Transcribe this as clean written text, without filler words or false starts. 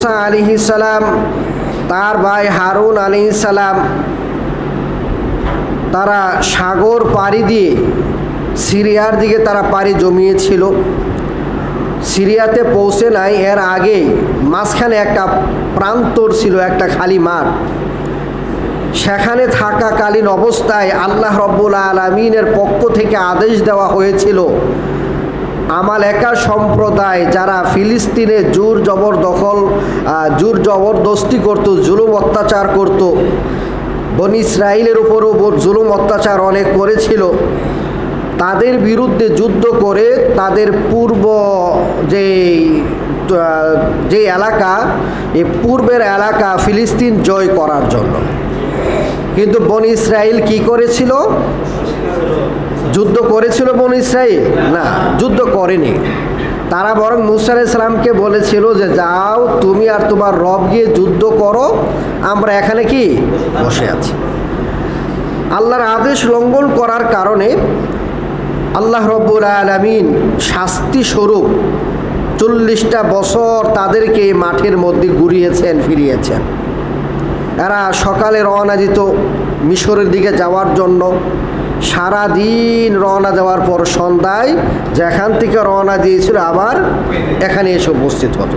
মুসা আলাইহিস সালাম, তার ভাই হারুন আলাইহিস সালাম, তারা সাগর পাড়ি দিয়ে সিরিয়ার দিকে তারা পাড়ি জমিয়েছিল। সিরিয়াতে পৌঁছে নাই, এর আগে মাঝখানে একটা প্রান্তর ছিল, একটা খালি মাঠ। সেখানে থাকাকালীন অবস্থায় আল্লাহ রব্বুল আলামিনের পক্ষ থেকে আদেশ দেওয়া হয়েছিল, আমালেকা সম্প্রদায় যারা ফিলিস্তিনে জোর জবরদস্তি করত, জুলুম অত্যাচার করত, বনি ইসরাইলের উপরও জুলুম অত্যাচার অনেক করেছিল, তাদের বিরুদ্ধে যুদ্ধ করে তাদের পূর্ব যে এলাকা, এই পূর্বের এলাকা ফিলিস্তিন জয় করার জন্য। কিন্তু বনি ইসরাইল কি করেছিল? যুদ্ধ করেছিল বনি ইসরাইল? না, যুদ্ধ করেনি। তারা বরং মুসা আলাইহিস সালামকে বলেছিল যে যাও তুমি আর তোমার রব গিয়ে যুদ্ধ করো, আমরা এখানে কি বসে আছি। আল্লাহর আদেশ লঙ্ঘন করার কারণে আল্লাহ রব্বুল আলামিন শাস্তি স্বরূপ 40টা বছর তাদেরকে মাঠের মধ্যে ঘুরিয়েছেন, ফিরিয়েছেন। এরা সকালে রওনা দিত মিশরের দিকে যাওয়ার জন্য। সারা দিন রওনা দেওয়ার পর সন্ধ্যায় যেখান থেকে রওনা দিয়েছিল আবার এখানে এসে উপস্থিত হতো।